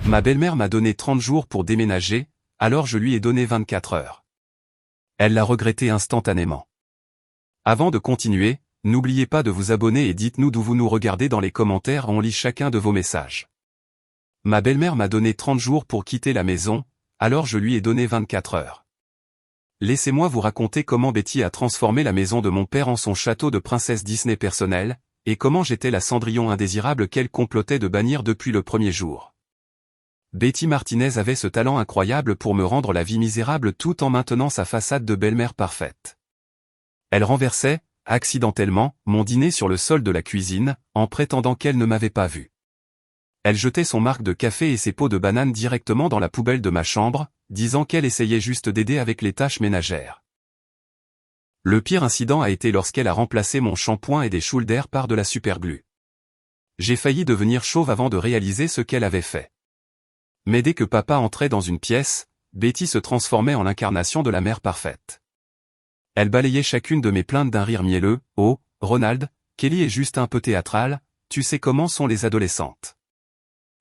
Ma belle-mère m'a donné 30 jours pour déménager, alors je lui ai donné 24 heures. Elle l'a regretté instantanément. Avant de continuer, n'oubliez pas de vous abonner et dites-nous d'où vous nous regardez dans les commentaires, on lit chacun de vos messages. Ma belle-mère m'a donné 30 jours pour quitter la maison, alors je lui ai donné 24 heures. Laissez-moi vous raconter comment Betty a transformé la maison de mon père en son château de princesse Disney personnel, et comment j'étais la Cendrillon indésirable qu'elle complotait de bannir depuis le premier jour. Betty Martinez avait ce talent incroyable pour me rendre la vie misérable tout en maintenant sa façade de belle-mère parfaite. Elle renversait, accidentellement, mon dîner sur le sol de la cuisine, en prétendant qu'elle ne m'avait pas vu. Elle jetait son marc de café et ses pots de banane directement dans la poubelle de ma chambre, disant qu'elle essayait juste d'aider avec les tâches ménagères. Le pire incident a été lorsqu'elle a remplacé mon shampoing et des Shoulder par de la superglue. J'ai failli devenir chauve avant de réaliser ce qu'elle avait fait. Mais dès que papa entrait dans une pièce, Betty se transformait en l'incarnation de la mère parfaite. Elle balayait chacune de mes plaintes d'un rire mielleux. « Oh, Ronald, Kelly est juste un peu théâtrale, tu sais comment sont les adolescentes. »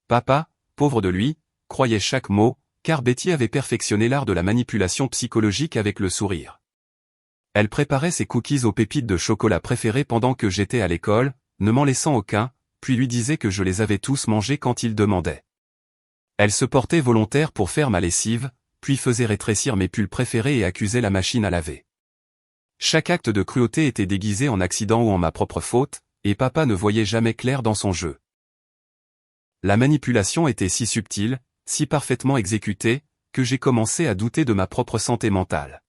Papa, pauvre de lui, croyait chaque mot, car Betty avait perfectionné l'art de la manipulation psychologique avec le sourire. Elle préparait ses cookies aux pépites de chocolat préférées pendant que j'étais à l'école, ne m'en laissant aucun, puis lui disait que je les avais tous mangés quand il demandait. Elle se portait volontaire pour faire ma lessive, puis faisait rétrécir mes pulls préférés et accusait la machine à laver. Chaque acte de cruauté était déguisé en accident ou en ma propre faute, et papa ne voyait jamais clair dans son jeu. La manipulation était si subtile, si parfaitement exécutée, que j'ai commencé à douter de ma propre santé mentale.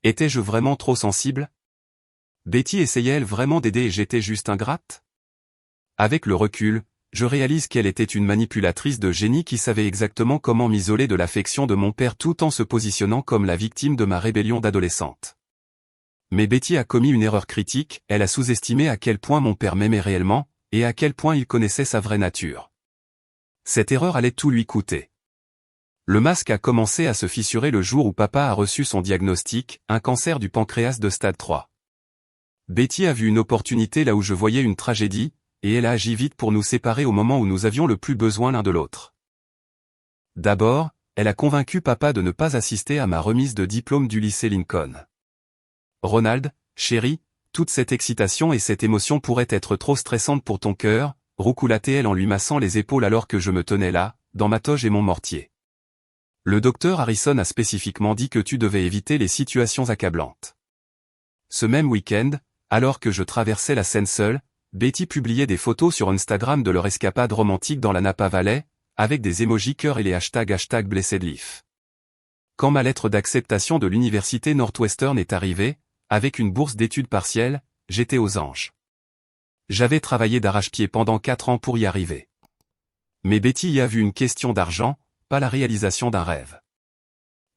Étais-je vraiment trop sensible? Betty essayait-elle vraiment d'aider et j'étais juste ingrate? Avec le recul, je réalise qu'elle était une manipulatrice de génie qui savait exactement comment m'isoler de l'affection de mon père tout en se positionnant comme la victime de ma rébellion d'adolescente. Mais Betty a commis une erreur critique, elle a sous-estimé à quel point mon père m'aimait réellement, et à quel point il connaissait sa vraie nature. Cette erreur allait tout lui coûter. Le masque a commencé à se fissurer le jour où papa a reçu son diagnostic, un cancer du pancréas de stade 3. Betty a vu une opportunité là où je voyais une tragédie, et elle a agi vite pour nous séparer au moment où nous avions le plus besoin l'un de l'autre. D'abord, elle a convaincu papa de ne pas assister à ma remise de diplôme du lycée Lincoln. Ronald, chéri, toute cette excitation et cette émotion pourraient être trop stressantes pour ton cœur, roucoulatait-elle en lui massant les épaules alors que je me tenais là, dans ma toge et mon mortier. Le docteur Harrison a spécifiquement dit que tu devais éviter les situations accablantes. Ce même week-end, alors que je traversais la Seine seule, Betty publiait des photos sur Instagram de leur escapade romantique dans la Napa Valley, avec des emojis cœur et les hashtags #BlessedLeaf. Quand ma lettre d'acceptation de l'université Northwestern est arrivée, avec une bourse d'études partielle, j'étais aux anges. J'avais travaillé d'arrache-pied pendant 4 ans pour y arriver. Mais Betty y a vu une question d'argent, pas la réalisation d'un rêve.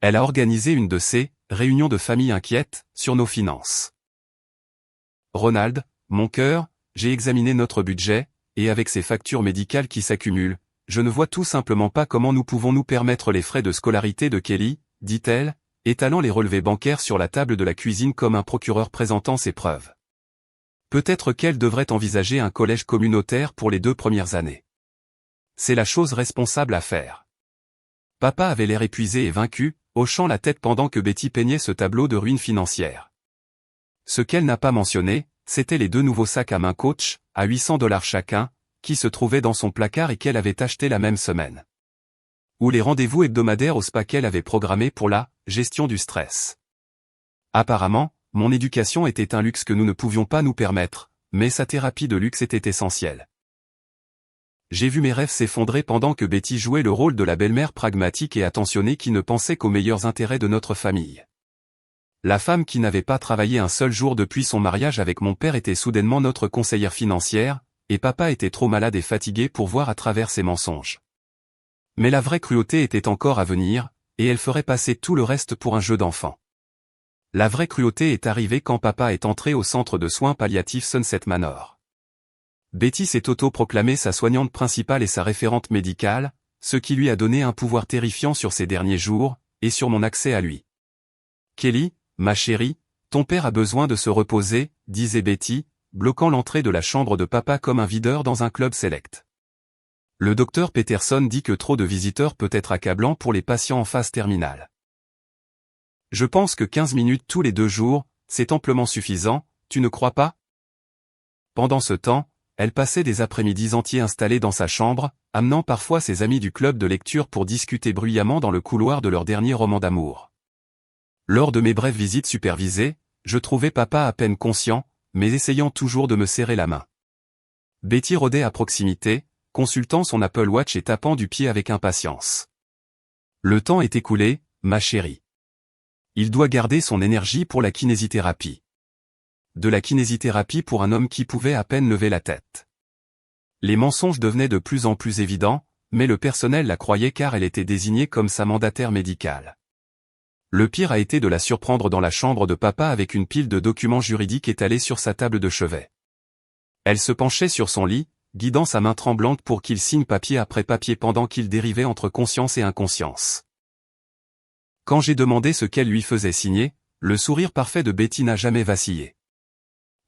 Elle a organisé une de ces réunions de famille inquiètes sur nos finances. Ronald, mon cœur, j'ai examiné notre budget, et avec ces factures médicales qui s'accumulent, je ne vois tout simplement pas comment nous pouvons nous permettre les frais de scolarité de Kelly, dit-elle, étalant les relevés bancaires sur la table de la cuisine comme un procureur présentant ses preuves. Peut-être qu'elle devrait envisager un collège communautaire pour les 2 premières années. C'est la chose responsable à faire. Papa avait l'air épuisé et vaincu, hochant la tête pendant que Betty peignait ce tableau de ruine financière. Ce qu'elle n'a pas mentionné, c'étaient les 2 nouveaux sacs à main Coach, à $800 chacun, qui se trouvaient dans son placard et qu'elle avait achetés la même semaine. Ou les rendez-vous hebdomadaires au spa qu'elle avait programmés pour la gestion du stress. Apparemment, mon éducation était un luxe que nous ne pouvions pas nous permettre, mais sa thérapie de luxe était essentielle. J'ai vu mes rêves s'effondrer pendant que Betty jouait le rôle de la belle-mère pragmatique et attentionnée qui ne pensait qu'aux meilleurs intérêts de notre famille. La femme qui n'avait pas travaillé un seul jour depuis son mariage avec mon père était soudainement notre conseillère financière, et papa était trop malade et fatigué pour voir à travers ses mensonges. Mais la vraie cruauté était encore à venir, et elle ferait passer tout le reste pour un jeu d'enfant. La vraie cruauté est arrivée quand papa est entré au centre de soins palliatifs Sunset Manor. Betty s'est auto-proclamée sa soignante principale et sa référente médicale, ce qui lui a donné un pouvoir terrifiant sur ses derniers jours, et sur mon accès à lui. Kelly, ma chérie, ton père a besoin de se reposer, disait Betty, bloquant l'entrée de la chambre de papa comme un videur dans un club select. Le docteur Peterson dit que trop de visiteurs peut être accablant pour les patients en phase terminale. Je pense que 15 minutes tous les 2 jours, c'est amplement suffisant, tu ne crois pas? Pendant ce temps, elle passait des après-midi entiers installée dans sa chambre, amenant parfois ses amis du club de lecture pour discuter bruyamment dans le couloir de leur dernier roman d'amour. Lors de mes brèves visites supervisées, je trouvais papa à peine conscient, mais essayant toujours de me serrer la main. Betty rôdait à proximité, consultant son Apple Watch et tapant du pied avec impatience. Le temps est écoulé, ma chérie. Il doit garder son énergie pour la kinésithérapie. De la kinésithérapie pour un homme qui pouvait à peine lever la tête. Les mensonges devenaient de plus en plus évidents, mais le personnel la croyait car elle était désignée comme sa mandataire médicale. Le pire a été de la surprendre dans la chambre de papa avec une pile de documents juridiques étalés sur sa table de chevet. Elle se penchait sur son lit, guidant sa main tremblante pour qu'il signe papier après papier pendant qu'il dérivait entre conscience et inconscience. Quand j'ai demandé ce qu'elle lui faisait signer, le sourire parfait de Betty n'a jamais vacillé.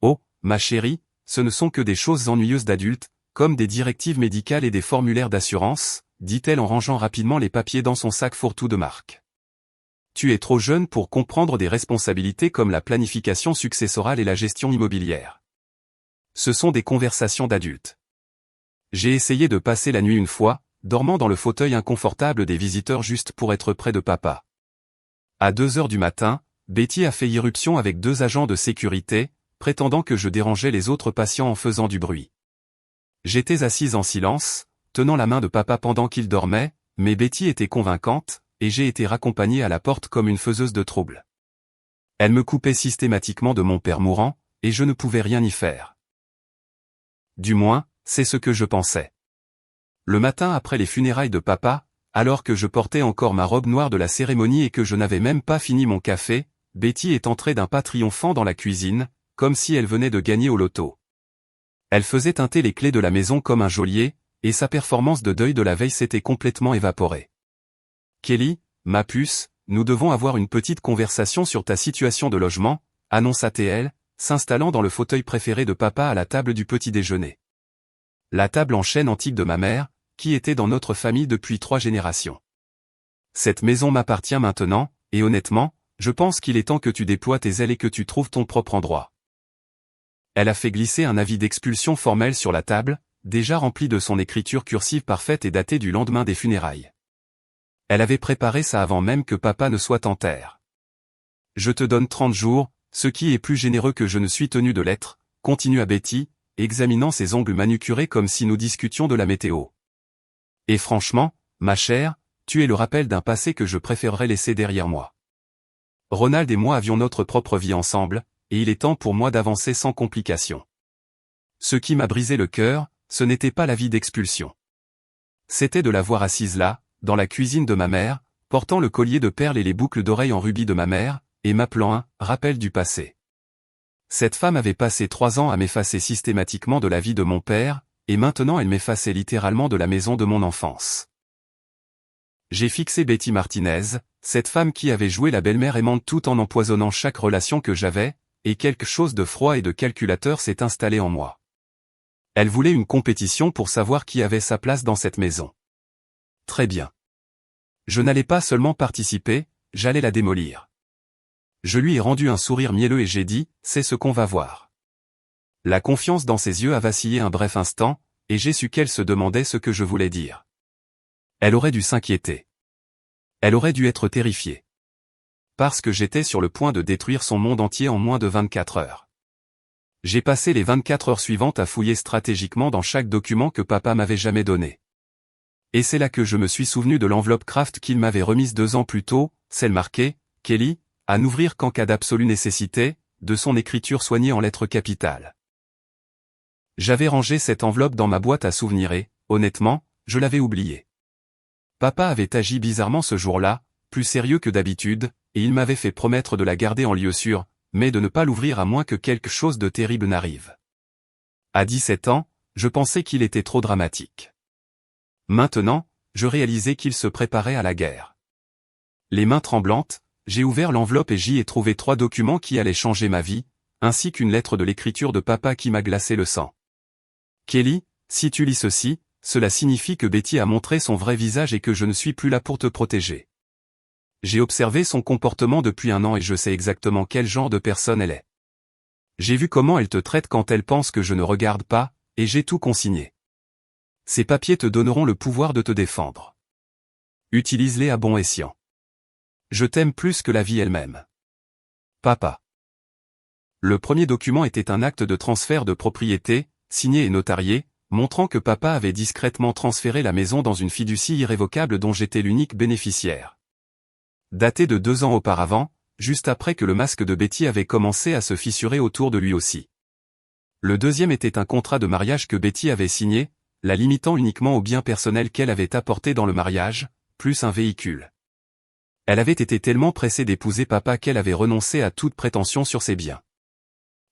Oh, ma chérie, ce ne sont que des choses ennuyeuses d'adultes, comme des directives médicales et des formulaires d'assurance, dit-elle en rangeant rapidement les papiers dans son sac fourre-tout de marque. Tu es trop jeune pour comprendre des responsabilités comme la planification successorale et la gestion immobilière. Ce sont des conversations d'adultes. J'ai essayé de passer la nuit une fois, dormant dans le fauteuil inconfortable des visiteurs juste pour être près de papa. À 2 heures du matin, Betty a fait irruption avec 2 agents de sécurité, prétendant que je dérangeais les autres patients en faisant du bruit. J'étais assise en silence, tenant la main de papa pendant qu'il dormait, mais Betty était convaincante, et j'ai été raccompagnée à la porte comme une faiseuse de trouble. Elle me coupait systématiquement de mon père mourant, et je ne pouvais rien y faire. Du moins, c'est ce que je pensais. Le matin après les funérailles de papa, alors que je portais encore ma robe noire de la cérémonie et que je n'avais même pas fini mon café, Betty est entrée d'un pas triomphant dans la cuisine, comme si elle venait de gagner au loto. Elle faisait teinter les clés de la maison comme un geôlier, et sa performance de deuil de la veille s'était complètement évaporée. Kelly, ma puce, nous devons avoir une petite conversation sur ta situation de logement, annonça-t-elle, s'installant dans le fauteuil préféré de papa à la table du petit déjeuner. La table en chêne antique de ma mère, qui était dans notre famille depuis 3 générations. Cette maison m'appartient maintenant, et honnêtement, je pense qu'il est temps que tu déploies tes ailes et que tu trouves ton propre endroit. Elle a fait glisser un avis d'expulsion formel sur la table, déjà rempli de son écriture cursive parfaite et datée du lendemain des funérailles. Elle avait préparé ça avant même que papa ne soit en terre. Je te donne 30 jours, ce qui est plus généreux que je ne suis tenu de l'être, continua Betty, examinant ses ongles manucurés comme si nous discutions de la météo. Et franchement, ma chère, tu es le rappel d'un passé que je préférerais laisser derrière moi. Ronald et moi avions notre propre vie ensemble, et il est temps pour moi d'avancer sans complications. Ce qui m'a brisé le cœur, ce n'était pas l'avis d'expulsion. C'était de la voir assise là, dans la cuisine de ma mère, portant le collier de perles et les boucles d'oreilles en rubis de ma mère, et m'appelant un « rappel du passé ». Cette femme avait passé 3 ans à m'effacer systématiquement de la vie de mon père, et maintenant elle m'effaçait littéralement de la maison de mon enfance. J'ai fixé Betty Martinez, cette femme qui avait joué la belle-mère aimante tout en empoisonnant chaque relation que j'avais, et quelque chose de froid et de calculateur s'est installé en moi. Elle voulait une compétition pour savoir qui avait sa place dans cette maison. Très bien. Je n'allais pas seulement participer, j'allais la démolir. Je lui ai rendu un sourire mielleux et j'ai dit, c'est ce qu'on va voir. La confiance dans ses yeux a vacillé un bref instant, et j'ai su qu'elle se demandait ce que je voulais dire. Elle aurait dû s'inquiéter. Elle aurait dû être terrifiée. Parce que j'étais sur le point de détruire son monde entier en moins de 24 heures. J'ai passé les 24 heures suivantes à fouiller stratégiquement dans chaque document que papa m'avait jamais donné. Et c'est là que je me suis souvenu de l'enveloppe Kraft qu'il m'avait remise 2 ans plus tôt, celle marquée « Kelly », à n'ouvrir qu'en cas d'absolue nécessité, de son écriture soignée en lettres capitales. J'avais rangé cette enveloppe dans ma boîte à souvenirs et, honnêtement, je l'avais oubliée. Papa avait agi bizarrement ce jour-là, plus sérieux que d'habitude, et il m'avait fait promettre de la garder en lieu sûr, mais de ne pas l'ouvrir à moins que quelque chose de terrible n'arrive. À 17 ans, je pensais qu'il était trop dramatique. Maintenant, je réalisais qu'il se préparait à la guerre. Les mains tremblantes, j'ai ouvert l'enveloppe et j'y ai trouvé 3 documents qui allaient changer ma vie, ainsi qu'une lettre de l'écriture de papa qui m'a glacé le sang. Kelly, si tu lis ceci, cela signifie que Betty a montré son vrai visage et que je ne suis plus là pour te protéger. J'ai observé son comportement depuis 1 an et je sais exactement quel genre de personne elle est. J'ai vu comment elle te traite quand elle pense que je ne regarde pas, et j'ai tout consigné. Ces papiers te donneront le pouvoir de te défendre. Utilise-les à bon escient. Je t'aime plus que la vie elle-même. Papa. Le premier document était un acte de transfert de propriété, signé et notarié, montrant que papa avait discrètement transféré la maison dans une fiducie irrévocable dont j'étais l'unique bénéficiaire. Daté de 2 ans auparavant, juste après que le masque de Betty avait commencé à se fissurer autour de lui aussi. Le deuxième était un contrat de mariage que Betty avait signé, la limitant uniquement aux biens personnels qu'elle avait apportés dans le mariage, plus un véhicule. Elle avait été tellement pressée d'épouser papa qu'elle avait renoncé à toute prétention sur ses biens.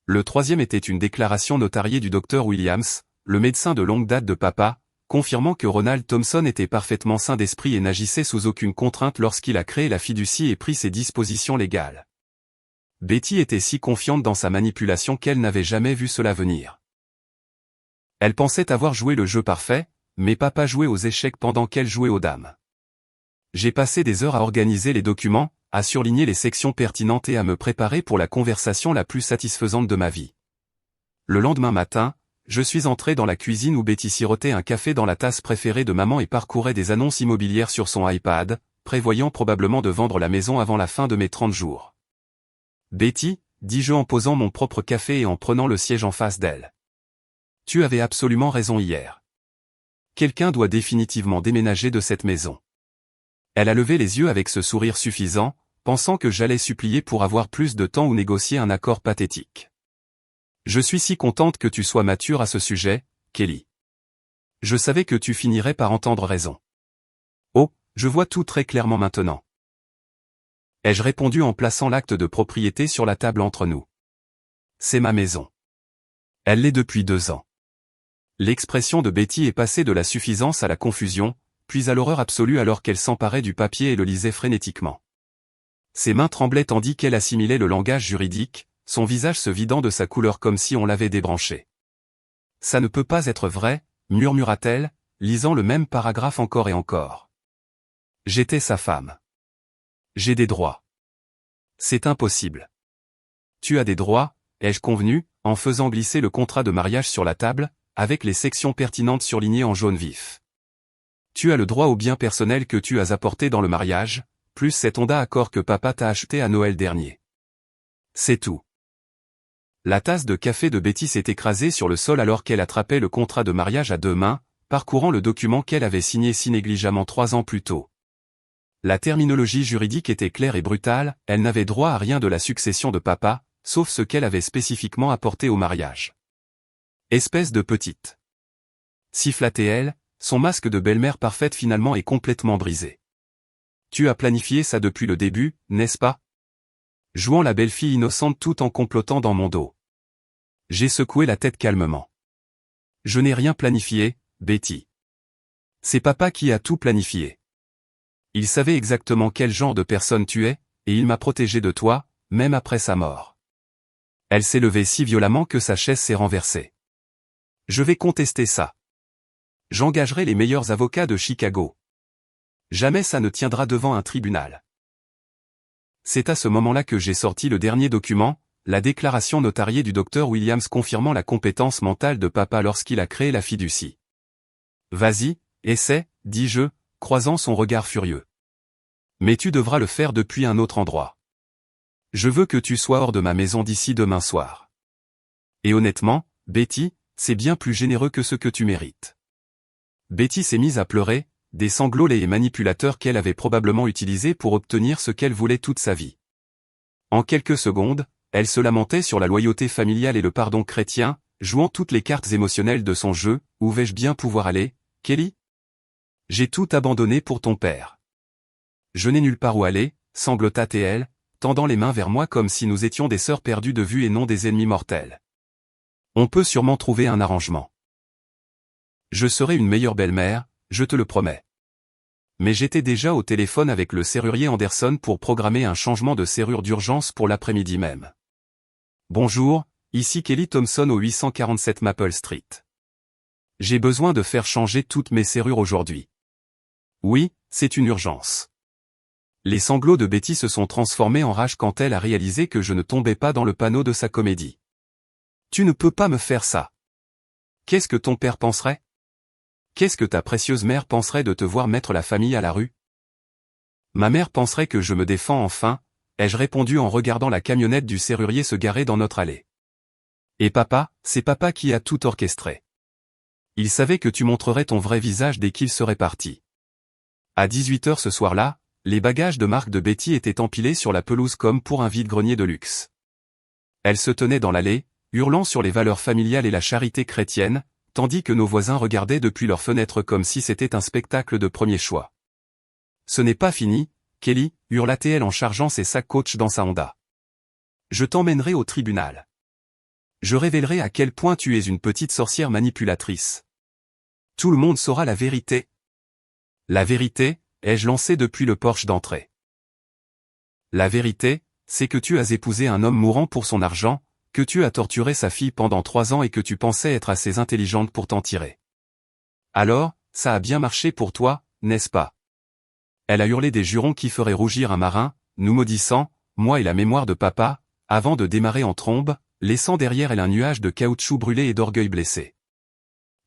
Le troisième était une déclaration notariée du docteur Williams, le médecin de longue date de papa, confirmant que Ronald Thompson était parfaitement sain d'esprit et n'agissait sous aucune contrainte lorsqu'il a créé la fiducie et pris ses dispositions légales. Betty était si confiante dans sa manipulation qu'elle n'avait jamais vu cela venir. Elle pensait avoir joué le jeu parfait, mais papa jouait aux échecs pendant qu'elle jouait aux dames. J'ai passé des heures à organiser les documents, à surligner les sections pertinentes et à me préparer pour la conversation la plus satisfaisante de ma vie. Le lendemain matin, je suis entré dans la cuisine où Betty sirotait un café dans la tasse préférée de maman et parcourait des annonces immobilières sur son iPad, prévoyant probablement de vendre la maison avant la fin de mes 30 jours. Betty, dis-je en posant mon propre café et en prenant le siège en face d'elle. Tu avais absolument raison hier. Quelqu'un doit définitivement déménager de cette maison. Elle a levé les yeux avec ce sourire suffisant, pensant que j'allais supplier pour avoir plus de temps ou négocier un accord pathétique. Je suis si contente que tu sois mature à ce sujet, Kelly. Je savais que tu finirais par entendre raison. Oh, je vois tout très clairement maintenant. Ai-je répondu en plaçant l'acte de propriété sur la table entre nous. C'est ma maison. Elle l'est depuis 2 ans. L'expression de Betty est passée de la suffisance à la confusion, puis à l'horreur absolue alors qu'elle s'emparait du papier et le lisait frénétiquement. Ses mains tremblaient tandis qu'elle assimilait le langage juridique, son visage se vidant de sa couleur comme si on l'avait débranché. Ça ne peut pas être vrai, murmura-t-elle, lisant le même paragraphe encore et encore. J'étais sa femme. J'ai des droits. C'est impossible. Tu as des droits, ai-je convenu, en faisant glisser le contrat de mariage sur la table, avec les sections pertinentes surlignées en jaune vif. Tu as le droit aux biens personnels que tu as apportés dans le mariage, plus cet Honda Accord que papa t'a acheté à Noël dernier. C'est tout. La tasse de café de Betty s'est écrasée sur le sol alors qu'elle attrapait le contrat de mariage à 2 mains, parcourant le document qu'elle avait signé si négligemment 3 ans plus tôt. La terminologie juridique était claire et brutale, elle n'avait droit à rien de la succession de papa, sauf ce qu'elle avait spécifiquement apporté au mariage. Espèce de petite. Sifflatait-elle, son masque de belle-mère parfaite finalement est complètement brisé. Tu as planifié ça depuis le début, n'est-ce pas? Jouant la belle-fille innocente tout en complotant dans mon dos. J'ai secoué la tête calmement. Je n'ai rien planifié, Betty. C'est papa qui a tout planifié. Il savait exactement quel genre de personne tu es, et il m'a protégé de toi, même après sa mort. Elle s'est levée si violemment que sa chaise s'est renversée. Je vais contester ça. J'engagerai les meilleurs avocats de Chicago. Jamais ça ne tiendra devant un tribunal. C'est à ce moment-là que j'ai sorti le dernier document, la déclaration notariée du docteur Williams confirmant la compétence mentale de papa lorsqu'il a créé la fiducie. Vas-y, essaie, dis-je, croisant son regard furieux. Mais tu devras le faire depuis un autre endroit. Je veux que tu sois hors de ma maison d'ici demain soir. Et honnêtement, Betty, c'est bien plus généreux que ce que tu mérites. Betty s'est mise à pleurer, des sanglots laids et manipulateurs qu'elle avait probablement utilisés pour obtenir ce qu'elle voulait toute sa vie. En quelques secondes, elle se lamentait sur la loyauté familiale et le pardon chrétien, jouant toutes les cartes émotionnelles de son jeu. Où vais-je bien pouvoir aller, Kelly? J'ai tout abandonné pour ton père. Je n'ai nulle part où aller, sanglota-t-elle, tendant les mains vers moi comme si nous étions des sœurs perdues de vue et non des ennemis mortels. On peut sûrement trouver un arrangement. Je serai une meilleure belle-mère, je te le promets. Mais j'étais déjà au téléphone avec le serrurier Anderson pour programmer un changement de serrure d'urgence pour l'après-midi même. Bonjour, ici Kelly Thompson au 847 Maple Street. J'ai besoin de faire changer toutes mes serrures aujourd'hui. Oui, c'est une urgence. Les sanglots de Betty se sont transformés en rage quand elle a réalisé que je ne tombais pas dans le panneau de sa comédie. Tu ne peux pas me faire ça. Qu'est-ce que ton père penserait? Qu'est-ce que ta précieuse mère penserait de te voir mettre la famille à la rue? Ma mère penserait que je me défends enfin, ai-je répondu en regardant la camionnette du serrurier se garer dans notre allée. Et papa, c'est papa qui a tout orchestré. Il savait que tu montrerais ton vrai visage dès qu'il serait parti. À 18h ce soir-là, les bagages de marque de Betty étaient empilés sur la pelouse comme pour un vide-grenier de luxe. Elle se tenait dans l'allée, hurlant sur les valeurs familiales et la charité chrétienne, tandis que nos voisins regardaient depuis leurs fenêtres comme si c'était un spectacle de premier choix. Ce n'est pas fini, Kelly, hurla-t-elle en chargeant ses sacs Coach dans sa Honda. Je t'emmènerai au tribunal. Je révélerai à quel point tu es une petite sorcière manipulatrice. Tout le monde saura la vérité. La vérité, ai-je lancé depuis le porche d'entrée. La vérité, c'est que tu as épousé un homme mourant pour son argent, que tu as torturé sa fille pendant 3 ans et que tu pensais être assez intelligente pour t'en tirer. Alors, ça a bien marché pour toi, n'est-ce pas? Elle a hurlé des jurons qui feraient rougir un marin, nous maudissant, moi et la mémoire de papa, avant de démarrer en trombe, laissant derrière elle un nuage de caoutchouc brûlé et d'orgueil blessé.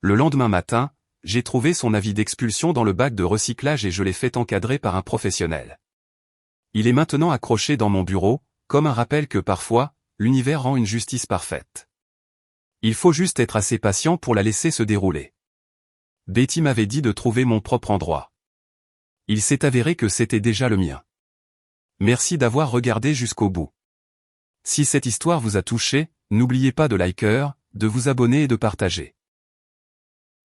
Le lendemain matin, j'ai trouvé son avis d'expulsion dans le bac de recyclage et je l'ai fait encadrer par un professionnel. Il est maintenant accroché dans mon bureau, comme un rappel que parfois, l'univers rend une justice parfaite. Il faut juste être assez patient pour la laisser se dérouler. Betty m'avait dit de trouver mon propre endroit. Il s'est avéré que c'était déjà le mien. Merci d'avoir regardé jusqu'au bout. Si cette histoire vous a touché, n'oubliez pas de liker, de vous abonner et de partager.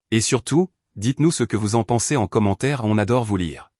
Et surtout, dites-nous ce que vous en pensez en commentaire, on adore vous lire.